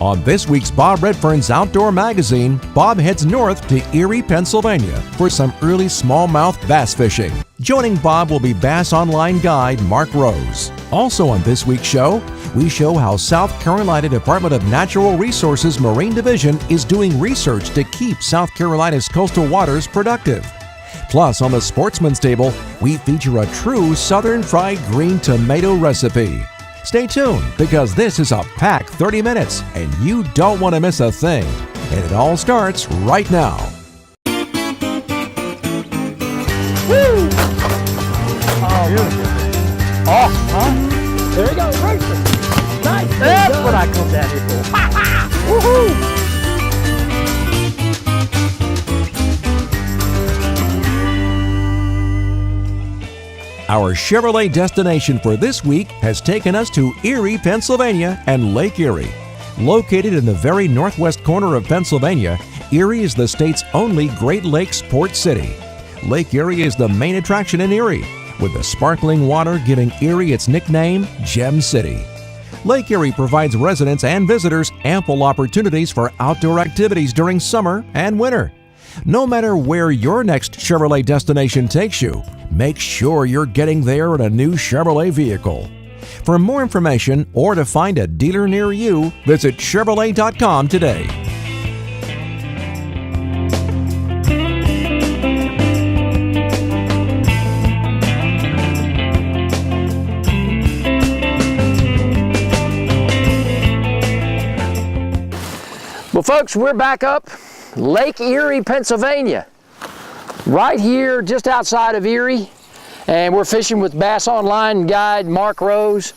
On this week's Bob Referns Outdoor Magazine, Bob heads north to Erie, Pennsylvania for some early smallmouth bass fishing. Joining Bob will be Bass Online guide Mark Rose. Also on this week's show, we show how South Carolina Department of Natural Resources Marine Division is doing research to keep South Carolina's coastal waters productive. Plus, on the Sportsman's Table, we feature a true Southern fried green tomato recipe. Stay tuned, because this is a packed 30 minutes, and you don't want to miss a thing. And it all starts right now. Woo! Oh, beautiful. Awesome, huh? There you go, racing. Nice. That's what I come down here for. Ha ha! Woohoo! Our Chevrolet destination for this week has taken us to Erie, Pennsylvania and Lake Erie. Located in the very northwest corner of Pennsylvania, Erie is the state's only Great Lakes port city. Lake Erie is the main attraction in Erie, with the sparkling water giving Erie its nickname, Gem City. Lake Erie provides residents and visitors ample opportunities for outdoor activities during summer and winter. No matter where your next Chevrolet destination takes you, make sure you're getting there in a new Chevrolet vehicle. For more information or to find a dealer near you, visit Chevrolet.com today. Well, folks, we're back up Lake Erie, Pennsylvania. Right here, just outside of Erie, and we're fishing with Bass Online guide Mark Rose.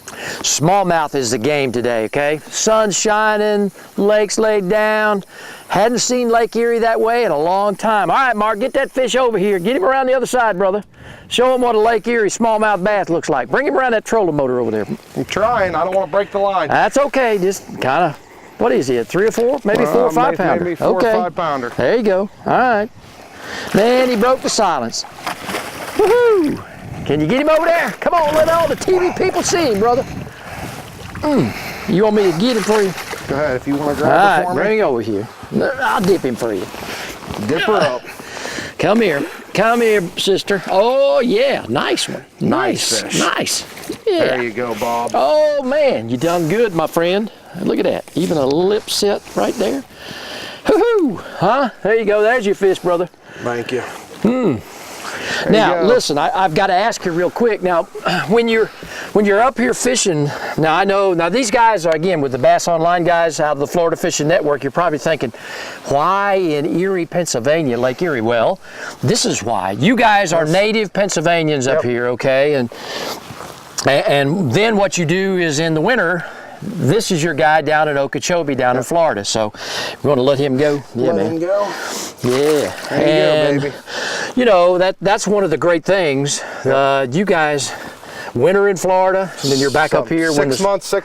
Smallmouth is the game today, okay? Sun's shining, lake's laid down. Hadn't seen Lake Erie that way in a long time. All right, Mark, get that fish over here. Get him around the other side, brother. Show him what a Lake Erie smallmouth bass looks like. Bring him around that trolling motor over there. I'm trying. I don't want to break the line. That's okay. Just kind of, what is he, a 3 or 4? Maybe 4 or 5 pounder. Maybe 4 or 5 pounder. There you go. All right. Man, he broke the silence. Woohoo! Can you get him over there? Come on, let all the TV people see him, brother. You want me to get him for you? Go ahead, if you want to grab it for me. Bring him over here. I'll dip him for you. Dip her up. Come here. Come here, sister. Oh, yeah. Nice one. Nice fish. Nice. Yeah. There you go, Bob. Oh, man. You done good, my friend. Look at that. Even a lip set right there. Hoo-hoo. Huh? There you go. There's your fish, brother. Thank you. Now, listen, I've got to ask you real quick. Now, when you're up here fishing, now I know, these guys are, again, with the Bass Online guys out of the Florida Fishing Network, you're probably thinking, why in Erie, Pennsylvania, Lake Erie? Well, this is why. You guys are native Pennsylvanians up here, okay? And then what you do is in the winter, this is your guy down in Okeechobee, down in Florida. So we want to let him go. Yeah, let him go. Yeah. There you go, baby. You know, that's one of the great things. You guys, winter in Florida, and then you're back up here. 6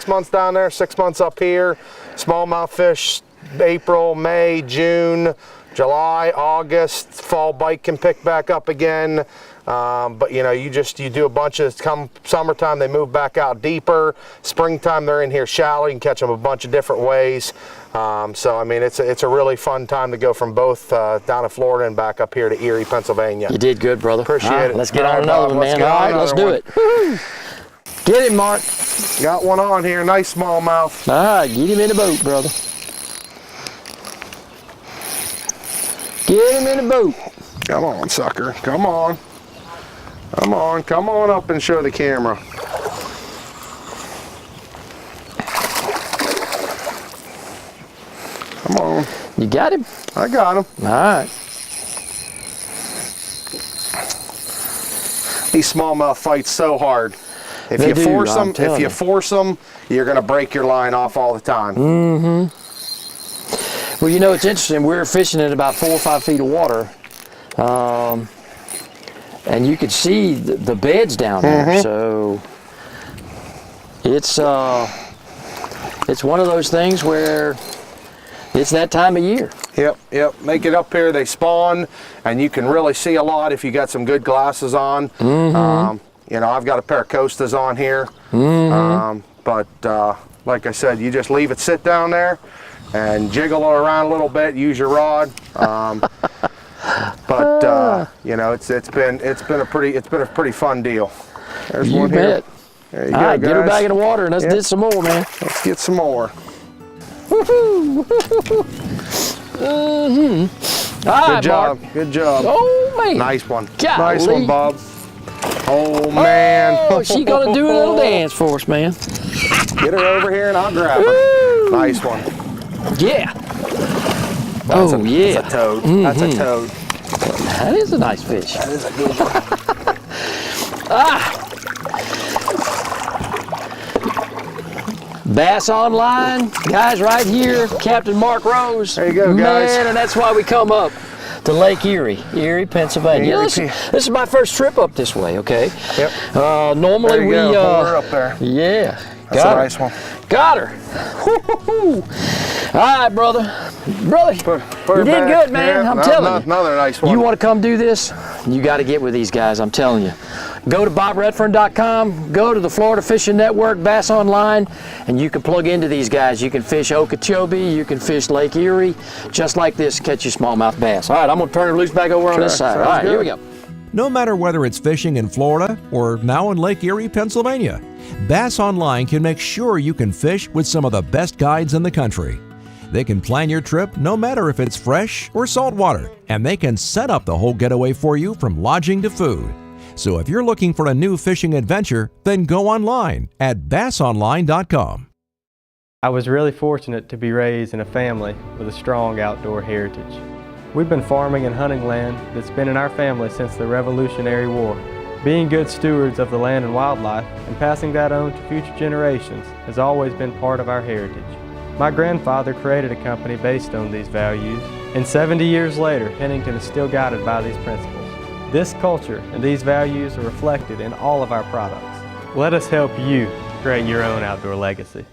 months down there, 6 months up here. Smallmouth fish, April, May, June, July, August. Fall bite can pick back up again. But you know, you do a bunch of, come summertime they move back out deeper. Springtime they're in here shallow. You can catch them a bunch of different ways. So I mean, it's a really fun time to go from both down in Florida and back up here to Erie, Pennsylvania. You did good, brother. Appreciate it. Let's get on another one, man. All right, let's do it. Get him, Mark. Got one on here. Nice smallmouth. All right, get him in the boat, brother. Get him in the boat. Come on, sucker. Come on. Come on up and show the camera. Come on. You got him? I got him. All right. These smallmouth fights so hard. If you force them, you're going to break your line off all the time. Well, you know, it's interesting. We're fishing in about 4 or 5 feet of water. And you could see the beds down there, so it's one of those things where it's that time of year. Yep. Make it up here. They spawn, and you can really see a lot if you got some good glasses on. You know, I've got a pair of Costas on here, but like I said, you just leave it sit down there and jiggle it around a little bit, use your rod. But you know, it's been a pretty fun deal. There's one here. There you go, guys. Get her back in the water and let's get some more, man. Let's get some more. Woohoo! Good job. Mark. Good job. Oh man. Nice one. Golly. Nice one, Bob. Oh man. Oh, she gonna do a little dance for us, man. Get her over here and I'll grab her. Nice one. Yeah. That's yeah. That's a toad. That's a toad. That is a nice fish. That is a good one. Bass Online, guys, right here, Captain Mark Rose. There you go, guys. Man, and that's why we come up to Lake Erie, Pennsylvania. This is my first trip up this way, okay? Yep. Normally there you go. Pull her up there. Yeah. That's a nice one. Got her. Woo-hoo-hoo. All right, brother. You did good, man. I'm telling you. Another nice one. You want to come do this? You got to get with these guys, I'm telling you. Go to BobRedfern.com, go to the Florida Fishing Network, Bass Online, and you can plug into these guys. You can fish Okeechobee, you can fish Lake Erie, just like this, catch your smallmouth bass. All right, I'm going to turn her loose back over on this side. All right, here we go. No matter whether it's fishing in Florida or now in Lake Erie, Pennsylvania, Bass Online can make sure you can fish with some of the best guides in the country. They can plan your trip no matter if it's fresh or saltwater, and they can set up the whole getaway for you from lodging to food. So if you're looking for a new fishing adventure, then go online at bassonline.com. I was really fortunate to be raised in a family with a strong outdoor heritage. We've been farming and hunting land that's been in our family since the Revolutionary War. Being good stewards of the land and wildlife and passing that on to future generations has always been part of our heritage. My grandfather created a company based on these values, and 70 years later, Pennington is still guided by these principles. This culture and these values are reflected in all of our products. Let us help you create your own outdoor legacy.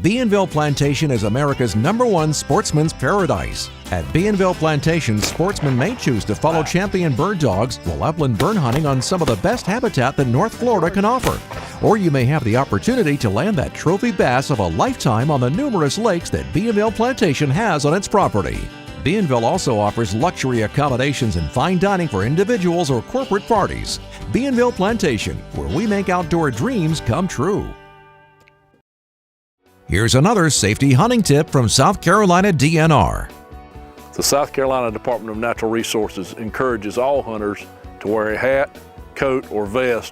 BIENVILLE Plantation is America's #1 sportsman's paradise. At BIENVILLE Plantation, sportsmen may choose to follow champion bird dogs while upland burn hunting on some of the best habitat that North Florida can offer. Or you may have the opportunity to land that trophy bass of a lifetime on the numerous lakes that BIENVILLE Plantation has on its property. BIENVILLE also offers luxury accommodations and fine dining for individuals or corporate parties. BIENVILLE Plantation, where we make outdoor dreams come true. Here's another safety hunting tip from South Carolina DNR. The South Carolina Department of Natural Resources encourages all hunters to wear a hat, coat, or vest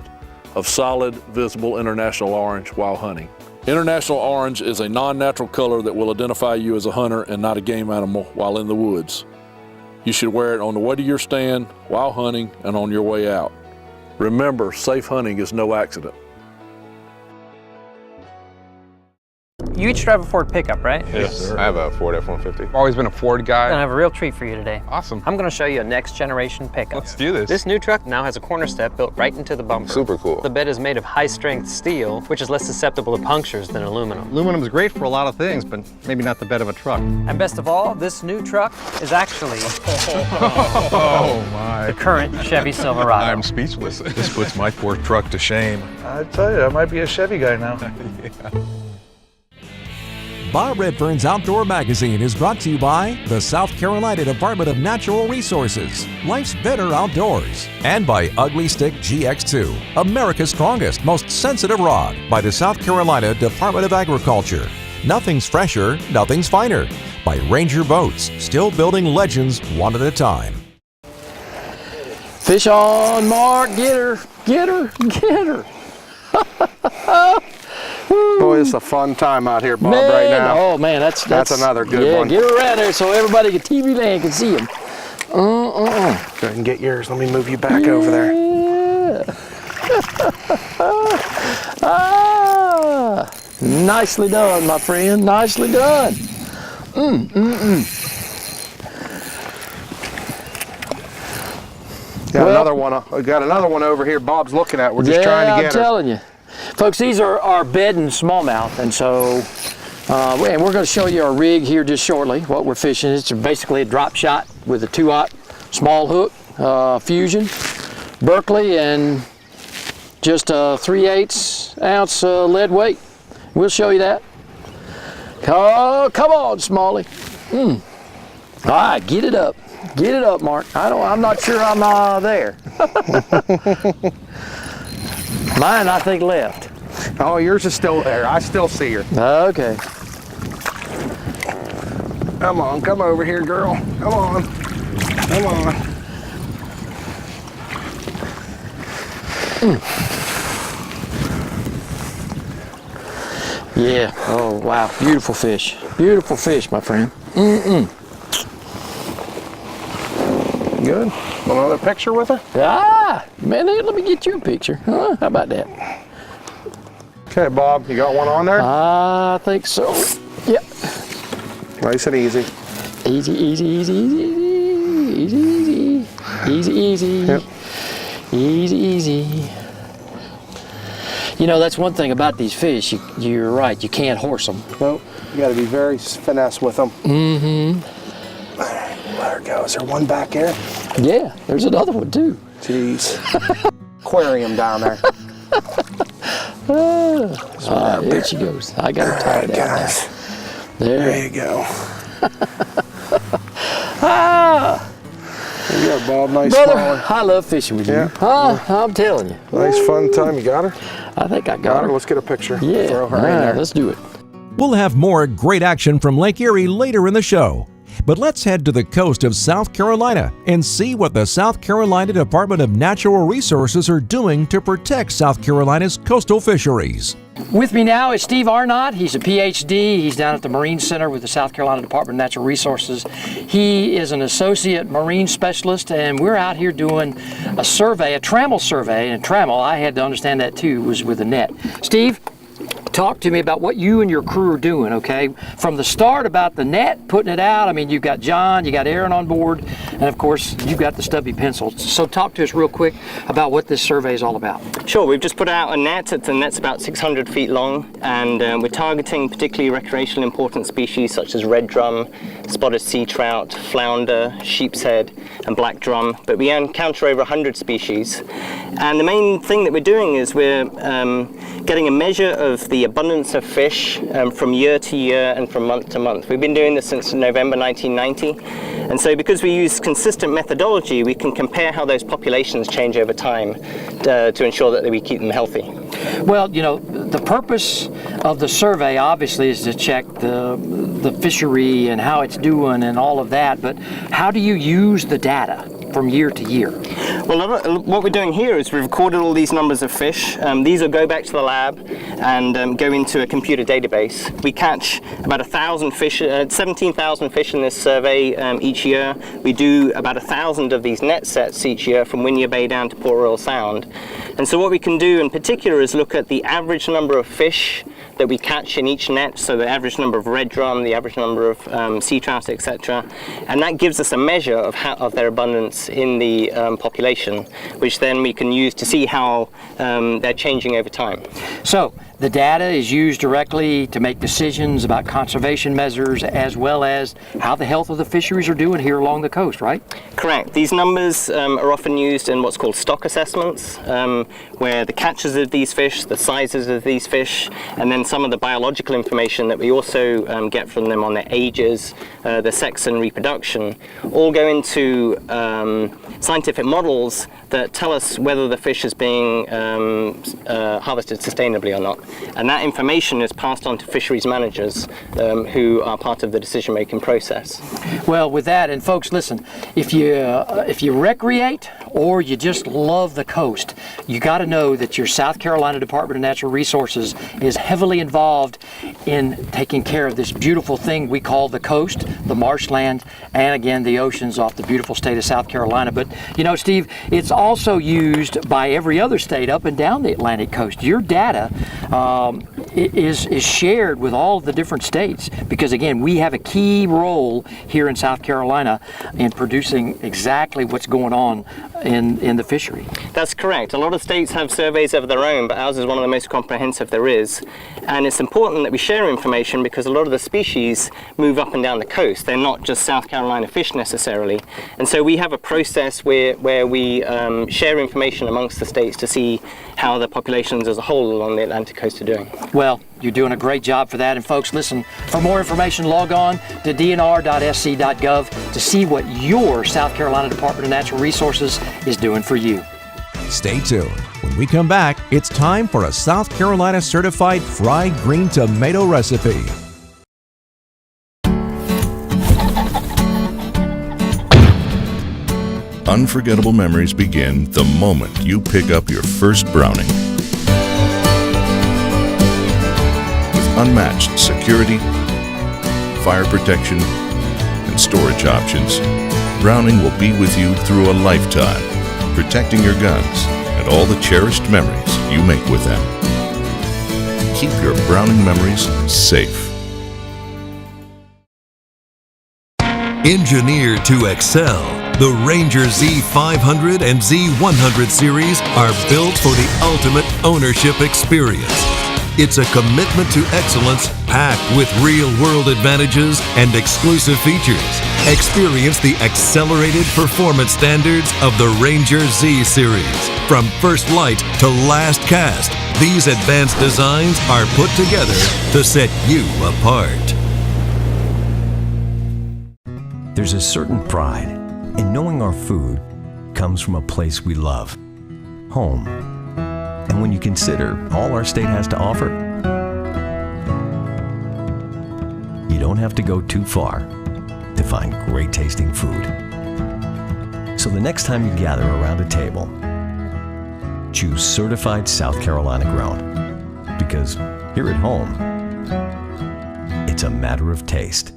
of solid, visible international orange while hunting. International orange is a non-natural color that will identify you as a hunter and not a game animal while in the woods. You should wear it on the way to your stand, while hunting, and on your way out. Remember, safe hunting is no accident. You each drive a Ford pickup, right? Yes, sir. I have a Ford F-150. I've always been a Ford guy. I have a real treat for you today. Awesome. I'm going to show you a next generation pickup. Let's do this. This new truck now has a corner step built right into the bumper. Super cool. The bed is made of high strength steel, which is less susceptible to punctures than aluminum. Aluminum is great for a lot of things, but maybe not the bed of a truck. And best of all, this new truck is actually Oh my. the current Chevy Silverado. I'm speechless. This puts my poor truck to shame. I tell you, I might be a Chevy guy now. Yeah. Bob Referns Outdoor Magazine is brought to you by the South Carolina Department of Natural Resources, Life's Better Outdoors, and by Ugly Stick GX2, America's strongest, most sensitive rod, by the South Carolina Department of Agriculture. Nothing's fresher, nothing's finer, by Ranger Boats, still building legends one at a time. Fish on, Mark. Get her. Get her. Get her. Boy, it's a fun time out here, Bob, Man, right now. oh man, that's another good one. Yeah, get her around there so everybody can TV land can see them. Go ahead and get yours. Let me move you back over there. Nicely done, my friend. Nicely done. Got another one. We got another one over here. Bob's looking at. We're just trying to get her. I'm telling you. Folks, these are our bed and smallmouth, and so and we're going to show you our rig here just shortly. What we're fishing is basically a drop shot with a 2-aught small hook, Fusion, Berkeley, and just a 3/8 ounce lead weight. We'll show you that. Oh, come on, Smalley. All right, get it up. Get it up, Mark. I'm not sure I'm there. Mine, I think, left. Oh, yours is still there. I still see her. Okay. Come on, come over here, girl. Come on. Come on. Yeah. Oh, wow. Beautiful fish. Beautiful fish, my friend. Good. Another picture with her? Ah, man, let me get you a picture. Huh? How about that? Okay, Bob, you got one on there? I think so. Yep. Nice and easy. Easy, easy, easy, easy, easy, easy, easy, easy, Yep. easy, easy. You know, that's one thing about these fish. You're right. You can't horse them. Nope. You got to be very finesse with them. Mm-hmm. Let her go. Is there one back there? Yeah, there's another one too. Jeez. Aquarium down there. There she goes. I got her tied down there. There you go. There you go, Bob. Nice Brother, smaller. I love fishing with you. Yeah. I'm telling you. Nice fun time. You got her? I think I got her. Let's get a picture. Yeah. Throw her All in right, there. let's do it. We'll have more great action from Lake Erie later in the show. But let's head to the coast of South Carolina and see what the South Carolina Department of Natural Resources are doing to protect South Carolina's coastal fisheries. With me now is Steve Arnott. He's a PhD. He's down at the Marine Center with the South Carolina Department of Natural Resources. He is an associate marine specialist, and we're out here doing a survey, a trammel survey. And trammel, I had to understand that too, was with a net. Steve, talk to me about what you and your crew are doing, okay? From the start about the net, putting it out. I mean, you've got John, you got Aaron on board, and of course, you've got the stubby pencil. So talk to us real quick about what this survey is all about. Sure, we've just put out a net. The net's about 600 feet long, and we're targeting particularly recreational important species such as red drum, spotted sea trout, flounder, sheep's head, and black drum. But we encounter over 100 species. And the main thing that we're doing is we're getting a measure of the abundance of fish from year to year and from month to month. We've been doing this since November 1990. And so because we use consistent methodology, we can compare how those populations change over time to ensure that we keep them healthy. Well, you know, the purpose of the survey obviously is to check the fishery and how it's doing and all of that, but how do you use the data from year to year? Well, what we're doing here is we've recorded all these numbers of fish. These will go back to the lab and go into a computer database. We catch about 1,000 fish, 17,000 fish in this survey each year. We do about 1,000 of these net sets each year from Winyah Bay down to Port Royal Sound. And so what we can do in particular is look at the average number of fish that we catch in each net, so the average number of red drum, the average number of sea trout, etc. And that gives us a measure of their abundance in the population, which then we can use to see how they're changing over time. So the data is used directly to make decisions about conservation measures as well as how the health of the fisheries are doing here along the coast, right? Correct. These numbers are often used in what's called stock assessments, where the catches of these fish, the sizes of these fish, and then some of the biological information that we also get from them on their ages, their sex and reproduction, all go into scientific models that tell us whether the fish is being harvested sustainably or not. And that information is passed on to fisheries managers who are part of the decision-making process. Well, with that, and folks, listen, if you recreate or you just love the coast, you got to know that your South Carolina Department of Natural Resources is heavily involved in taking care of this beautiful thing we call the coast, the marshland, and again, the oceans off the beautiful state of South Carolina. But, you know, Steve, it's also used by every other state up and down the Atlantic coast. Your data is shared with all of the different states because, again, we have a key role here in South Carolina in producing exactly what's going on in the fishery. That's correct. A lot of states have surveys of their own, but ours is one of the most comprehensive there is. And it's important that we share information because a lot of the species move up and down the coast. They're not just South Carolina fish necessarily. And so we have a process where we share information amongst the states to see how the populations as a whole along the Atlantic coast are doing. Well, Well, you're doing a great job for that. And folks, listen, for more information, log on to dnr.sc.gov to see what your South Carolina Department of Natural Resources is doing for you. Stay tuned. When we come back, it's time for a South Carolina certified fried green tomato recipe. Unforgettable memories begin the moment you pick up your first Browning. With unmatched security, fire protection, and storage options, Browning will be with you through a lifetime, protecting your guns and all the cherished memories you make with them. Keep your Browning memories safe. Engineered to excel, the Ranger Z500 and Z100 series are built for the ultimate ownership experience. It's a commitment to excellence packed with real-world advantages and exclusive features. Experience the accelerated performance standards of the Ranger Z series. From first light to last cast, these advanced designs are put together to set you apart. There's a certain pride in knowing our food comes from a place we love, home. And when you consider all our state has to offer, you don't have to go too far to find great tasting food. So the next time you gather around a table, choose certified South Carolina grown. Because here at home, it's a matter of taste.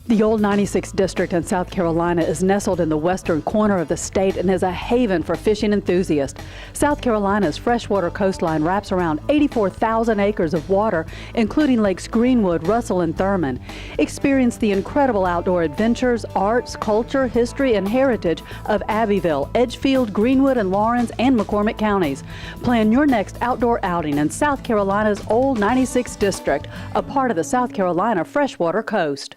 The Old 96th District in South Carolina is nestled in the western corner of the state and is a haven for fishing enthusiasts. South Carolina's freshwater coastline wraps around 84,000 acres of water, including Lakes Greenwood, Russell, and Thurman. Experience the incredible outdoor adventures, arts, culture, history, and heritage of Abbeville, Edgefield, Greenwood, and Lawrence, and McCormick counties. Plan your next outdoor outing in South Carolina's Old 96th District, a part of the South Carolina freshwater coast.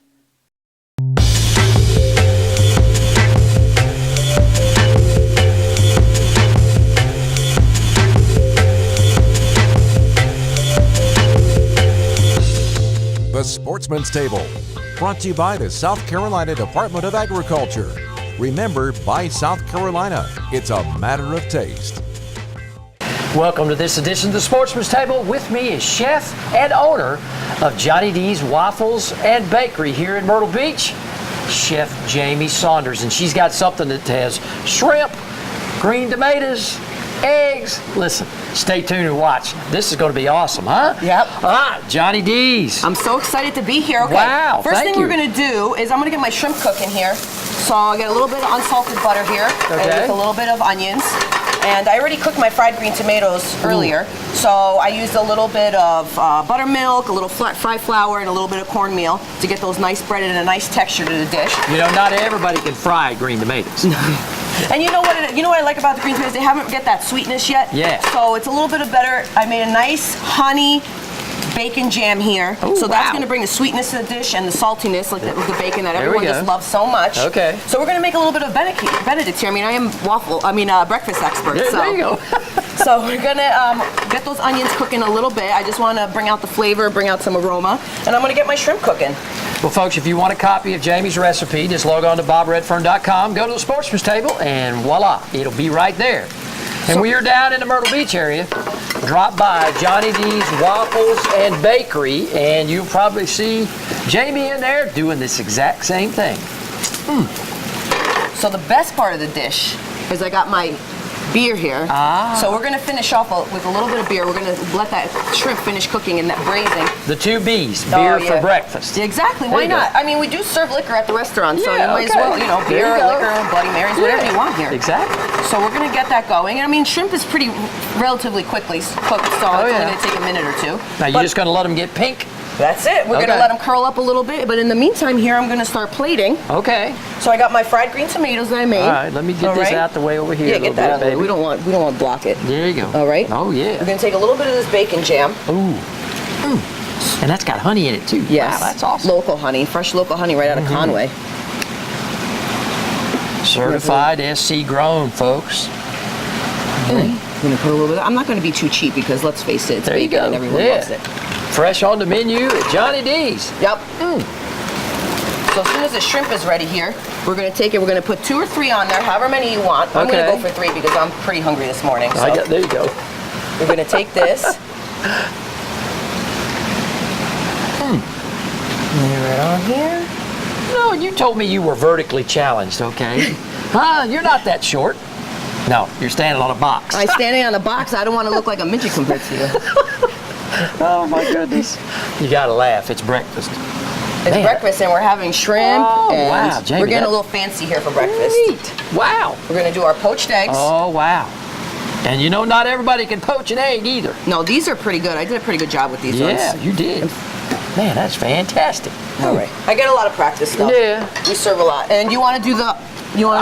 The Sportsman's Table, brought to you by the South Carolina Department of Agriculture. Remember, by South Carolina, it's a matter of taste. Welcome to this edition of the Sportsman's Table. With me is chef and owner of Johnny D's Waffles and Bakery here in Myrtle Beach, Chef Jamie Saunders. And she's got something that has shrimp, green tomatoes, eggs. Listen, stay tuned and watch. This is going to be awesome, huh? Yep. Johnny D's. I'm so excited to be here. Okay. Wow, First thing we're going to do is I'm going to get my shrimp cooking here. So I get a little bit of unsalted butter here, and with a little bit of onions. And I already cooked my fried green tomatoes earlier, so I used a little bit of buttermilk, a little fried flour, and a little bit of cornmeal to get those nice breaded and a nice texture to the dish. You know, not everybody can fry green tomatoes. And you know what I like about the green tomatoes? They haven't get that sweetness yet. Yeah. So it's a little bit of better. I made a nice honey bacon jam here. Ooh, so that's going to bring the sweetness to the dish and the saltiness, like with the bacon that everyone just loves so much. Okay. So we're going to make a little bit of Benedict here. I mean, I am breakfast expert. There you go. So we're going to get those onions cooking a little bit. I just want to bring out the flavor, bring out some aroma, and I'm going to get my shrimp cooking. Well, folks, if you want a copy of Jamie's recipe, just log on to bobredfern.com, go to the Sportsman's Table, and voila, it'll be right there. And when you're down in the Myrtle Beach area, drop by Johnny D's Waffles and Bakery, and you'll probably see Jamie in there doing this exact same thing. So the best part of the dish is I got my beer here. So we're going to finish off with a little bit of beer. We're going to let that shrimp finish cooking in that braising. The two B's, beer for breakfast. Yeah, exactly. Why not? I mean, we do serve liquor at the restaurant, so you might as well, beer, liquor, Bloody Marys, whatever you want here. Exactly. So we're going to get that going. And I mean, shrimp is relatively quickly cooked, so it's only going to take a minute or two. Now you're just going to let them get pink? That's it. We're going to let them curl up a little bit, but in the meantime here, I'm going to start plating. Okay. So I got my fried green tomatoes that I made. All right, let me get this out the way over here. Yeah, get that out the way. We don't want to block it. There you go. All right. Oh yeah. We're going to take a little bit of this bacon jam. Ooh. And that's got honey in it too. Yes. Wow, that's awesome. Local honey, fresh local honey right out of Conway. Certified SC grown, folks. gonna put a little bit. I'm not gonna be too cheap because let's face it, it's bacon and everyone loves it. Fresh on the menu at Johnny D's. Yep. So as soon as the shrimp is ready here, we're gonna take it. We're gonna put 2 or 3 on there, however many you want. I'm gonna go for 3 because I'm pretty hungry this morning. So. There you go. We're gonna take this. Lay it on here. No, you told me you were vertically challenged, okay? You're not that short. No, you're standing on a box. I'm standing on a box. I don't want to look like a midget compared to you. Oh my goodness. You gotta laugh, it's breakfast. It's breakfast and we're having shrimp. Oh, wow, Jamie, we're getting a little fancy here for breakfast. Sweet. Wow. We're gonna do our poached eggs. Oh, wow. And you know not everybody can poach an egg either. No, these are pretty good. I did a pretty good job with these ones. Yeah, you did. Man, that's fantastic. All right. I get a lot of practice stuff. Yeah. We serve a lot. And you want to do the honors? You do it,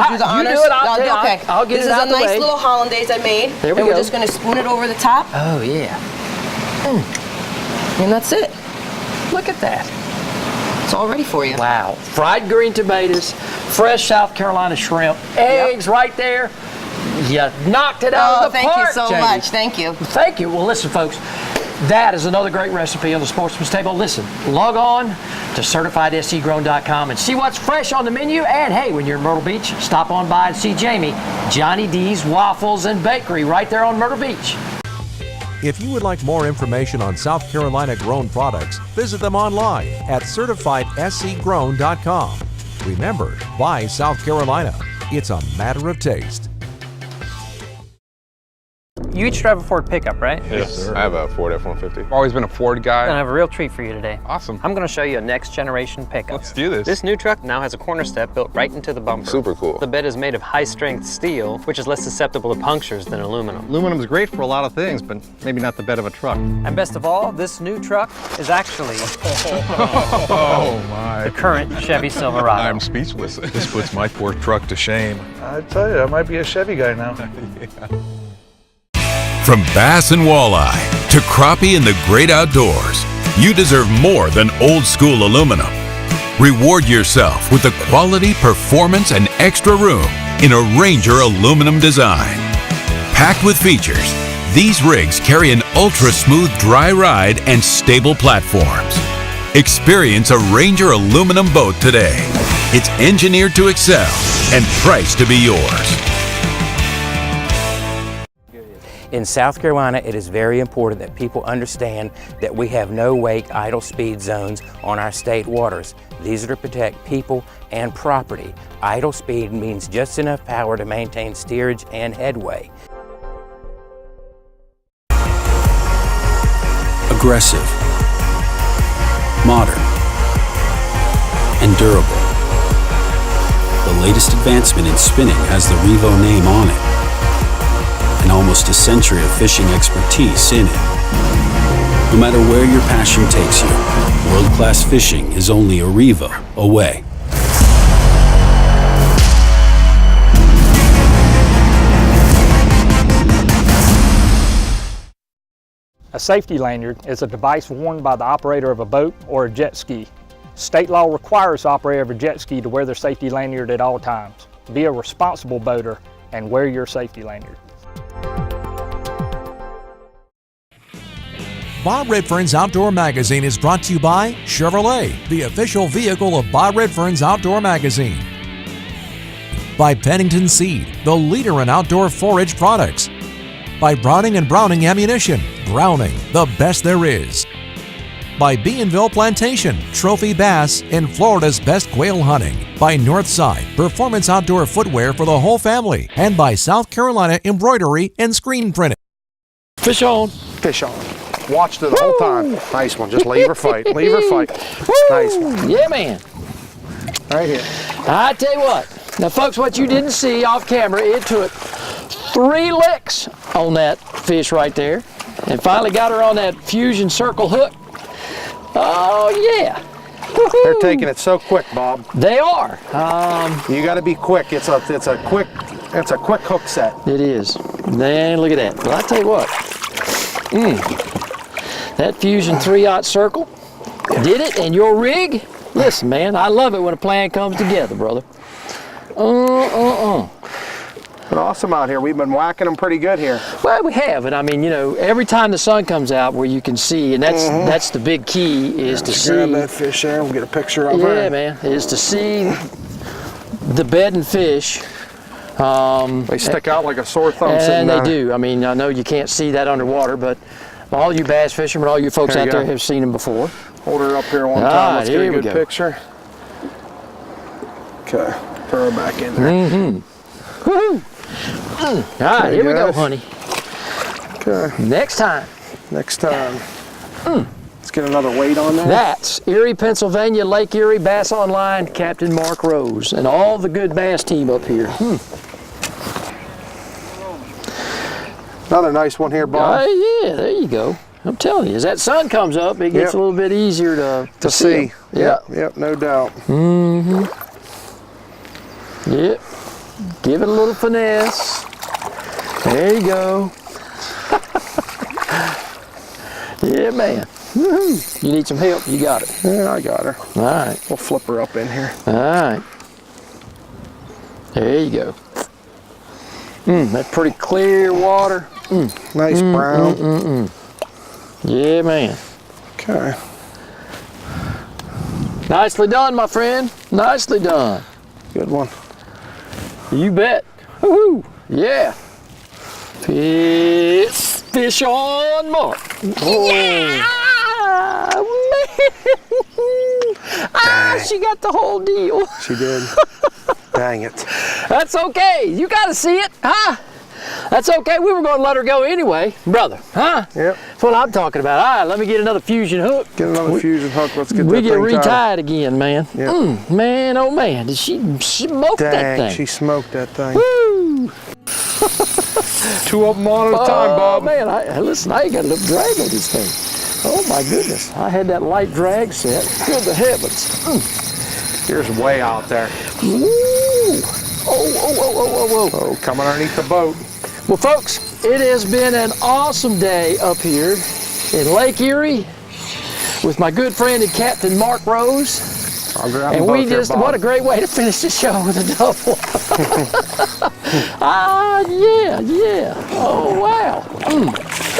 okay. I'll get this it out This is a the nice way. little hollandaise I made. There we and go. We're just going to spoon it over the top. Oh, yeah. And that's it. Look at that. It's all ready for you. Wow. Fried green tomatoes, fresh South Carolina shrimp, eggs right there. You knocked it out of the park, thank you so Jamie. much. Thank you. Thank you. Well, listen, folks, that is another great recipe on the Sportsman's Table. Listen, log on to CertifiedSCGrown.com and see what's fresh on the menu. And hey, when you're in Myrtle Beach, stop on by and see Jamie, Johnny D's Waffles and Bakery right there on Myrtle Beach. If you would like more information on South Carolina grown products, visit them online at CertifiedSCGrown.com. Remember, buy South Carolina. It's a matter of taste. You each drive a Ford pickup, right? Yes, sir. I have a Ford F-150. I've always been a Ford guy. I have a real treat for you today. Awesome. I'm going to show you a next generation pickup. Let's do this. This new truck now has a corner step built right into the bumper. Super cool. The bed is made of high strength steel, which is less susceptible to punctures than aluminum. Aluminum is great for a lot of things, but maybe not the bed of a truck. And best of all, this new truck is actually Oh my. the current Chevy Silverado. I'm speechless. This puts my poor truck to shame. I tell you, I might be a Chevy guy now. Yeah. From bass and walleye to crappie and the great outdoors, you deserve more than old school aluminum. Reward yourself with the quality, performance, and extra room in a Ranger aluminum design. Packed with features, these rigs carry an ultra-smooth dry ride and stable platforms. Experience a Ranger aluminum boat today. It's engineered to excel and priced to be yours. In South Carolina, it is very important that people understand that we have no wake idle speed zones on our state waters. These are to protect people and property. Idle speed means just enough power to maintain steerage and headway. Aggressive, modern, and durable. The latest advancement in spinning has the Revo name on it, and almost a century of fishing expertise in it. No matter where your passion takes you, world-class fishing is only a Revo away. A safety lanyard is a device worn by the operator of a boat or a jet ski. State law requires the operator of a jet ski to wear their safety lanyard at all times. Be a responsible boater and wear your safety lanyard. Bob Referns Outdoor Magazine is brought to you by Chevrolet, the official vehicle of Bob Referns Outdoor Magazine. By Pennington Seed, the leader in outdoor forage products. By Browning & Browning Ammunition, Browning, the best there is. By BIENVILLE Plantation, trophy bass in Florida's best quail hunting. By Northside, performance outdoor footwear for the whole family. And by South Carolina Embroidery and Screen Printing. Fish on. Fish on. Watched it the whole time. Nice one. Just leave her fight. Leave her fight. Nice one. Yeah, man. Right here. I tell you what. Now, folks, what you didn't see off camera, it took 3 licks on that fish right there, and finally got her on that Fusion Circle hook. Oh yeah. They're taking it so quick, Bob. They are. You got to be quick. It's a quick hook set. It is. Man, look at that. Well, I tell you what. That Fusion 3/0 Circle did it, and your rig. Listen, man, I love it when a plan comes together, brother. Been awesome out here. We've been whacking them pretty good here. Well, we have, and I mean, you know, every time the sun comes out, where you can see, and that's the big key is to see. Grab that fish there. We'll get a picture of her. Yeah, man, is to see the bedding fish. They stick out like a sore thumb. And they do. I mean, I know you can't see that underwater, but all you bass fishermen, all you folks out there have seen them before. Hold her up here one time. Let's get a good picture. Okay, throw her back in there. Woohoo! All right, here we go, honey. Okay. Next time. Next time. Let's get another weight on there. That's Erie, Pennsylvania, Lake Erie, Bass Online, Captain Mark Rose, and all the good bass team up here. Another nice one here, Bob. Yeah, there you go. I'm telling you, as that sun comes up, it gets a little bit easier to see. Yep, no doubt. Yep. Give it a little finesse. There you go. Yeah, man. Woohoo. You need some help? You got it. Yeah, I got her. All right. We'll flip her up in here. All right. There you go. That's pretty clear water. Nice brown. Yeah, man. Okay. Nicely done, my friend. Nicely done. Good one. You bet. Woohoo! Yeah. Fish on mark. Yeah! Man. She got the whole deal. She did. Dang it. That's okay. You got to see it, huh? That's okay. We were going to let her go anyway, brother. Huh? Yep. That's what I'm talking about. All right, let me get another fusion hook. Get another fusion hook. Let's get that thing tied. We get retied tied again, man. Yep. Man, oh man, did she smoke that thing? She smoked that thing. Woo! 2 of them on at a time, Bob. Oh man, listen, I ain't got enough drag on this thing. Oh my goodness, I had that light drag set. Good to heavens. Here's way out there. Woo! Oh, coming underneath the boat. Well, folks, it has been an awesome day up here in Lake Erie with my good friend and Captain Mark Rose. I'll grab and them we both just, here, Bob. what a great way to finish the show with a double. Yeah. Oh, wow.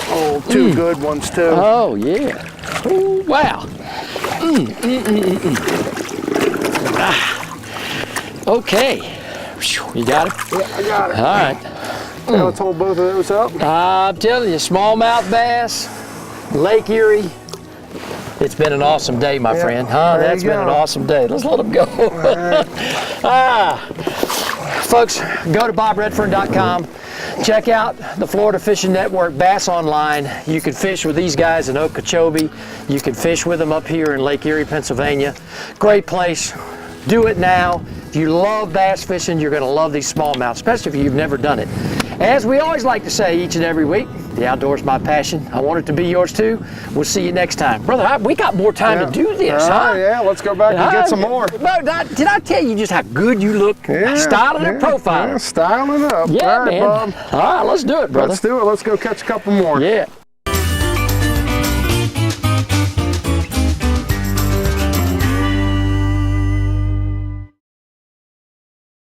Oh, 2 good ones, too. Oh, yeah. Oh, wow. Okay. You got it? Yeah, I got it. All right. Now let's hold both of those up. I'm telling you, smallmouth bass, Lake Erie. It's been an awesome day, my friend. Huh? That's been an awesome day. Let's let them go. Folks, go to BobRedfern.com. Check out the Florida Fishing Network Bass Online. You can fish with these guys in Okeechobee. You can fish with them up here in Lake Erie, Pennsylvania. Great place. Do it now. If you love bass fishing, you're going to love these smallmouth, especially if you've never done it. As we always like to say each and every week, the outdoors my passion. I want it to be yours too. We'll see you next time. Brother, we got more time to do this, huh? Yeah, let's go back and get some more. Did I tell you just how good you look? Styling and profiling. Yeah, styling up. Yeah, all right, man. Bob. All right, let's do it, brother. Let's do it. Let's go catch a couple more. Yeah.